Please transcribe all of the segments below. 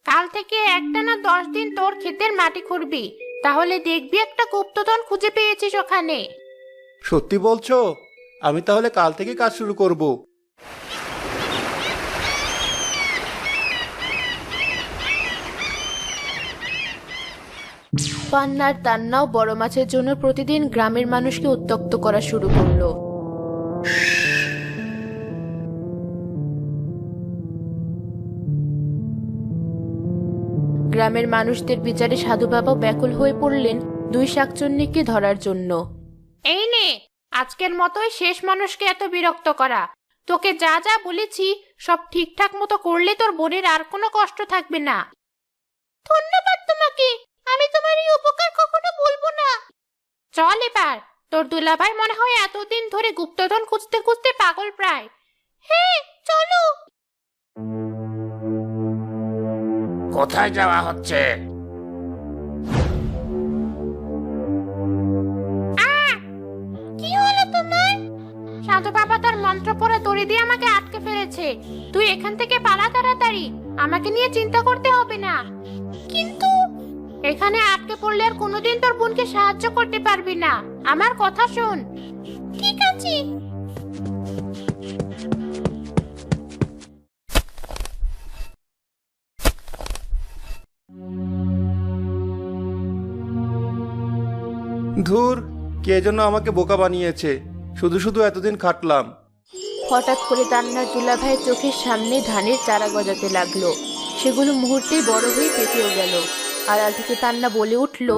কাল থেকে একটানা 10 দিন তোর ক্ষেতের মাটি খুঁড়বি, তাহলে দেখবি একটা গুপ্তধন খুঁজে পেয়েছিস ওখানে। সত্যি বলছো? আমি তাহলে কাল থেকে কাজ শুরু করব। পান্নার তান্নাও বড় মাছের জন্য প্রতিদিন গ্রামের মানুষকে উত্ত্যক্ত করা শুরু করলো। গ্রামের মানুষদের বিচারে সাধু বাবা ব্যাকুল হয়ে পড়লেন 2 শাকচুন্নিকে ধরার জন্য। এই নে, আজকের মতোই শেষ মানুষকে এত বিরক্ত করা। তোকে যা যা বলেছি সব ঠিকঠাক মতো করলে তোর বোনের আর কোনো কষ্ট থাকবে না। ধন্যবাদ তোমাকে, আমি তোমার এই উপকার কখনো ভুলবো না। চল এবার, তোর দুলাভাই মনে হয় এতদিন ধরে গুপ্তধন খুঁজতে খুঁজতে পাগল প্রায়। হ্যাঁ চলো। কোথায় যাওয়া হচ্ছে? কি হলো তোমার? সাধু বাবা তার মন্ত্র পড়ে দড়ি দিয়ে আমাকে আটকে ফেলেছে। তুই এখান থেকে পালা তাড়াতাড়ি, আমাকে নিয়ে চিন্তা করতে হবে না। কিন্তু এখানে আটকে পড়লে আর কোনোদিন তোর বোনকে সাহায্য করতে পারবি না। আমার কথা শোন। ঠিক আছে। ধুর, কে যেন আমাকে বোকা বানিয়েছে। শুধু শুধু এতদিন খাটলাম। হঠাৎ করে তান্নার দুলাভাইয়ের চোখের সামনে ধানের চারা গজাতে লাগলো। সেগুলো মুহূর্তেই বড় হয়ে পেকেও গেল। আড়াল থেকে তান্না বলে উঠল,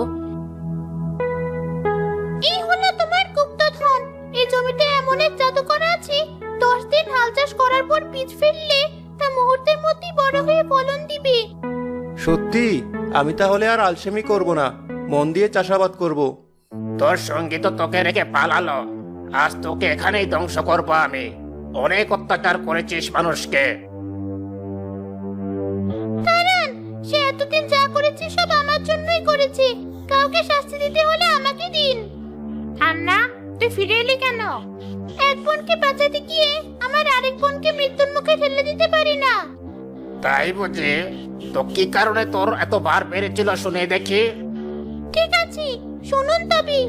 এই হলো তোমার গুপ্তধন। এই জমিতে এমন এক জাদু করা আছে, 10 দিন হাল চাষ করার পর বীজ ফেললে তা মুহূর্তের মধ্যেই বড় হয়ে ফলন দিবে। সত্যি? আমি তাহলে আর আলসেমি করব না, মন দিয়ে চাষাবাদ করব। তোর সঙ্গী তো তোকে রেখে পালালো, আজ তোকে এখানেই ধ্বংস করবো আমি। অনেক অত্যাচার করেছিস মানুষকে। কারণ সে এতদিন যা করেছে সব আমার জন্যই করেছে। কাউকে শাস্তি দিতে হলে আমাকে দিন। ঠান্না, তুই ফিরে এলি কেন? এক বোনকে বাঁচাতে গিয়ে আমার আরেক বোনকে মৃত্যুর মুখে ঠেলে দিতে পারি না। তাই বুঝি? তো কি কারণে তোর এত বার বেড়েছিল শুনে দেখি। ঠিক আছে, শুনুন তবে।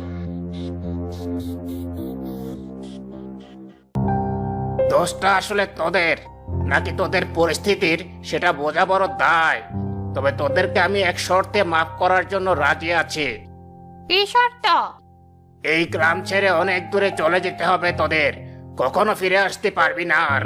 দোষটা আসলে তোদের নাকি তোদের পরিস্থিতির সেটা বোঝা বড় দায়। তবে তোদেরকে আমি এক শর্তে মাফ করার জন্য রাজি আছি। এই শর্ত? এই গ্রাম ছেড়ে অনেক দূরে চলে যেতে হবে তোদের, কখনো ফিরে আসতে পারবি না আর।